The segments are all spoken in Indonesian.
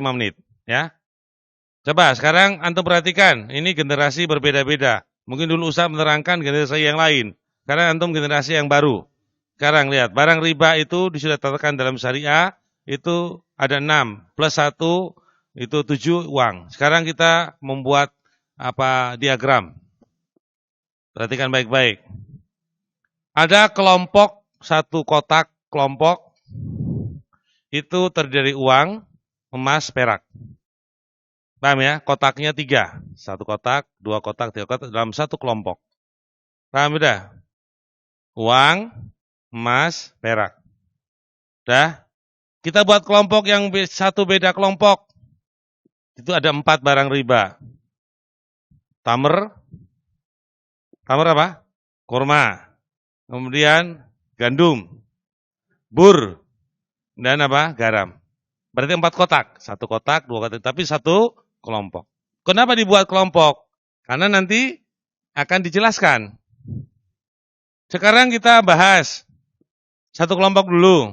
5 menit. Ya. Coba sekarang antum perhatikan, ini generasi berbeda-beda. Mungkin dulu Ustaz menerangkan generasi yang lain. Sekarang antum generasi yang baru. Sekarang lihat, barang riba itu sudah ditetapkan dalam syariah, itu ada 6, plus 1, itu 7 uang. Sekarang kita membuat diagram. Perhatikan baik-baik. Ada kelompok, satu kotak kelompok, itu terdiri uang, emas, perak. Paham ya? Kotaknya 3. 1 kotak, 2 kotak, 3 kotak dalam satu kelompok. Paham udah? Uang, emas, perak. Udah? Kita buat kelompok yang satu beda kelompok. Itu ada 4 barang riba. Tamer apa? Kurma. Kemudian gandum, bur, dan apa? Garam. Berarti 4 kotak. 1 kotak, 2 kotak, tapi satu kelompok. Kenapa dibuat kelompok? Karena nanti akan dijelaskan. Sekarang kita bahas satu kelompok dulu.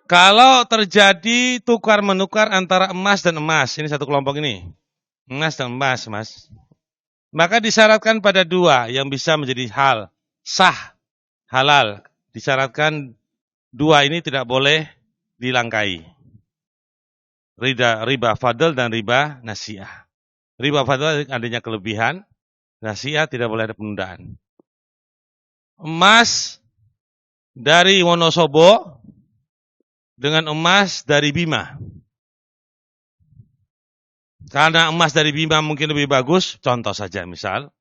Kalau terjadi tukar-menukar antara emas dan emas, ini satu kelompok ini. Emas dan emas, Mas. Maka disyaratkan pada 2 yang bisa menjadi sah, halal. Disyaratkan 2 ini tidak boleh dilangkai. Riba fadl dan riba nasiah. Riba fadl adanya kelebihan, nasiah tidak boleh ada penundaan. Emas dari Wonosobo dengan emas dari Bima. Karena emas dari Bima mungkin lebih bagus, contoh saja misal.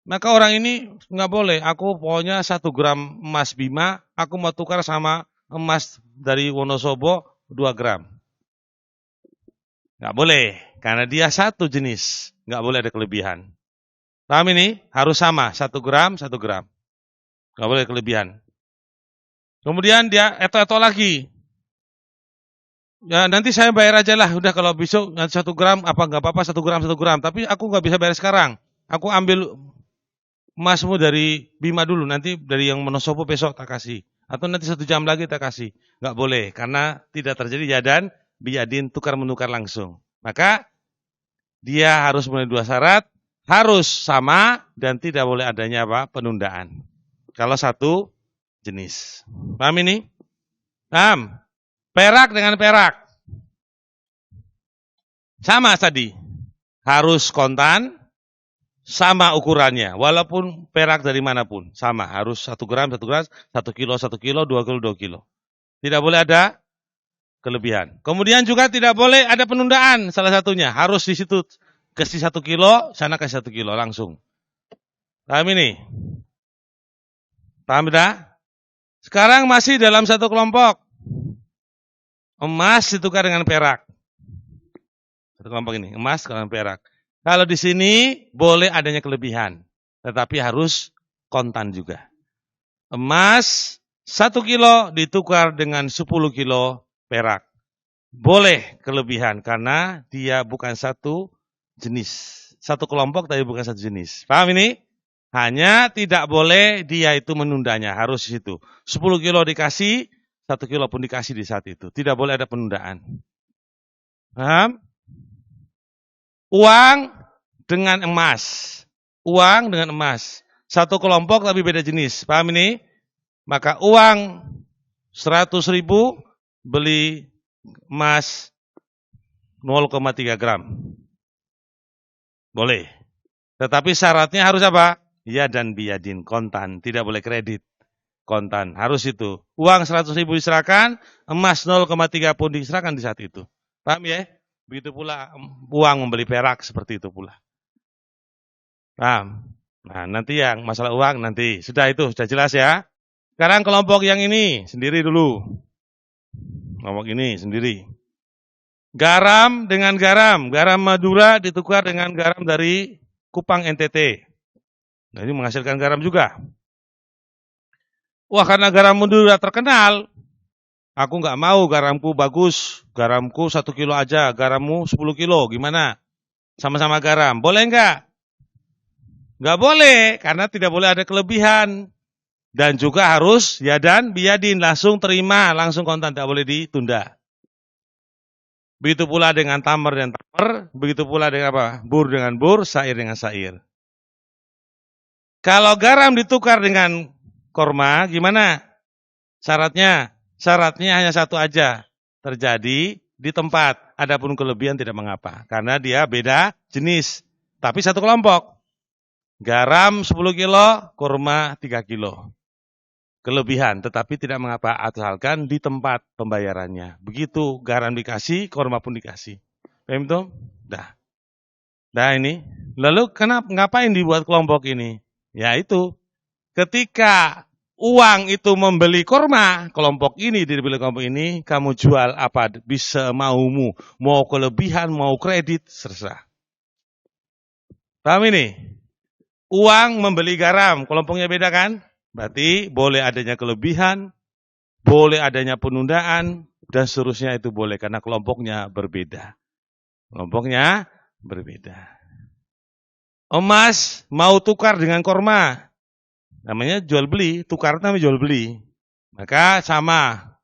Maka orang ini nggak boleh, aku pokoknya 1 gram emas Bima, aku mau tukar sama emas dari Wonosobo 2 gram. Nggak boleh, karena dia satu jenis, nggak boleh ada kelebihan. Paham ini? Harus sama, 1 gram, 1 gram. Nggak boleh kelebihan. Kemudian dia eto-eto lagi. Ya nanti saya bayar aja lah, udah kalau besok 1 gram, apa nggak apa-apa 1 gram, 1 gram. Tapi aku nggak bisa bayar sekarang. Aku ambil emasmu dari Bima dulu, nanti dari yang Wonosobo besok tak kasih. Atau nanti 1 jam lagi tak kasih. Nggak boleh, karena tidak terjadi yadan biyadin, tukar-menukar langsung. Maka dia harus memenuhi 2 syarat, harus sama dan tidak boleh adanya penundaan. Kalau satu jenis. Paham ini? Paham? Perak dengan perak. Sama tadi. Harus kontan, sama ukurannya. Walaupun perak dari manapun. Sama. Harus 1 gram, 1 gram, 1 kilo, 1 kilo, 2 kilo, 2 kilo. Tidak boleh ada kelebihan. Kemudian juga tidak boleh ada penundaan salah satunya. Harus di situ kasih 1 kilo, sana kasih 1 kilo langsung. Paham ini? Paham dah? Sekarang masih dalam satu kelompok. Emas ditukar dengan perak. Satu kelompok ini, emas dengan perak. Kalau di sini boleh adanya kelebihan, tetapi harus kontan juga. Emas 1 kilo ditukar dengan 10 kilo perak. Boleh kelebihan karena dia bukan satu jenis. Satu kelompok tapi bukan satu jenis. Paham ini? Hanya tidak boleh dia itu menundanya. Harus itu. 10 kilo dikasih, 1 kilo pun dikasih di saat itu. Tidak boleh ada penundaan. Paham? Uang dengan emas. Uang dengan emas. Satu kelompok tapi beda jenis. Paham ini? Maka uang 100.000 beli emas 0,3 gram. Boleh. Tetapi syaratnya harus apa? Ya dan biyadin, kontan. Tidak boleh kredit. Kontan. Harus itu. Uang 100.000 diserahkan, emas 0,3 pun diserahkan di saat itu. Paham ya? Begitu pula uang membeli perak seperti itu pula. Paham? Nah, nanti yang masalah uang nanti. Sudah itu, sudah jelas ya. Sekarang kelompok yang ini sendiri dulu. Kelompok ini sendiri. Garam dengan garam. Garam Madura ditukar dengan garam dari Kupang NTT. Nah, ini menghasilkan garam juga. Wah, karena garam Madura terkenal, aku nggak mau garamku bagus. Garamku 1 kilo aja, garammu 10 kilo. Gimana? Sama-sama garam. Boleh nggak? Nggak boleh, karena tidak boleh ada kelebihan. Dan juga harus yadan biyadin, langsung terima, langsung kontan, tidak boleh ditunda. Begitu pula dengan tamar dan tamar, begitu pula dengan apa? Bur dengan bur, sair dengan sair. Kalau garam ditukar dengan korma, gimana? Syaratnya? Syaratnya hanya satu aja. Terjadi di tempat. Adapun kelebihan tidak mengapa. Karena dia beda jenis. Tapi satu kelompok. Garam 10 kilo, kurma 3 kilo. Kelebihan, tetapi tidak mengapa, asalkan di tempat pembayarannya. Begitu garam dikasih, kurma pun dikasih. Paham tuh? Dah. Nah ini. Lalu ngapain dibuat kelompok ini? Ya itu. Ketika uang itu membeli kurma, kelompok ini dibeli kelompok ini, kamu jual apa bisa maumu. Mau kelebihan, mau kredit, serserah. Paham ini? Uang membeli garam, kelompoknya beda kan? Berarti boleh adanya kelebihan, boleh adanya penundaan, dan seterusnya itu boleh karena kelompoknya berbeda. Kelompoknya berbeda. Emas mau tukar dengan korma, namanya jual beli, tukar namanya jual beli. Maka sama,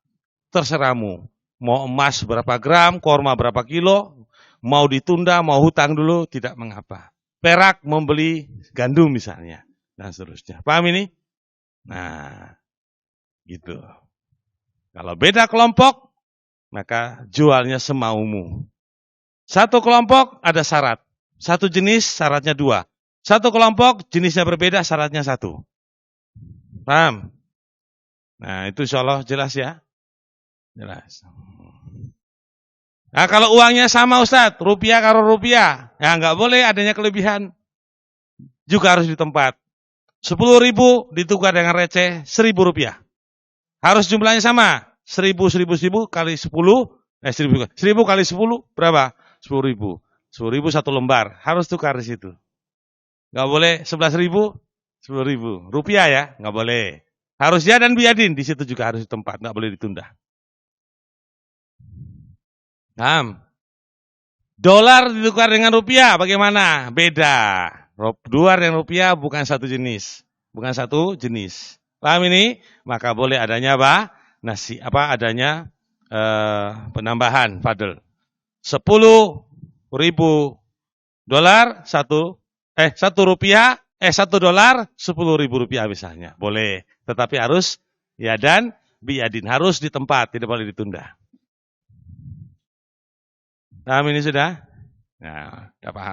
terserahmu. Mau emas berapa gram, korma berapa kilo, mau ditunda, mau hutang dulu, tidak mengapa. Perak membeli gandum misalnya, dan seterusnya. Paham ini? Nah, gitu. Kalau beda kelompok, maka jualnya semaumu. Satu kelompok ada syarat. Satu jenis syaratnya 2. Satu kelompok jenisnya berbeda syaratnya 1. Paham? Nah, itu insya Allah jelas ya. Jelas. Nah, kalau uangnya sama Ustadz, rupiah karo rupiah, ya nggak boleh adanya kelebihan. Juga harus di tempat. 10.000 ditukar dengan receh 1.000 rupiah. Harus jumlahnya sama. 1.000 kali 10, 1.000 kali 10 berapa? 10.000. 10.000 satu lembar. Harus tukar di situ. Nggak boleh 11.000, 10.000. Rupiah ya, nggak boleh. Harus ya dan biadin. Di situ juga harus di tempat, nggak boleh ditunda. Paham? Dolar ditukar dengan rupiah, bagaimana? Beda. Dolar dan rupiah bukan satu jenis. Bukan satu jenis. Paham ini? Maka boleh adanya apa? Adanya penambahan, Fadl. 10.000 dolar, 1 rupiah, 1 dolar, 10.000 rupiah misalnya. Boleh. Tetapi harus ya dan biadin. Harus di tempat, tidak boleh ditunda. Paham ini sudah? Nah, sudah paham.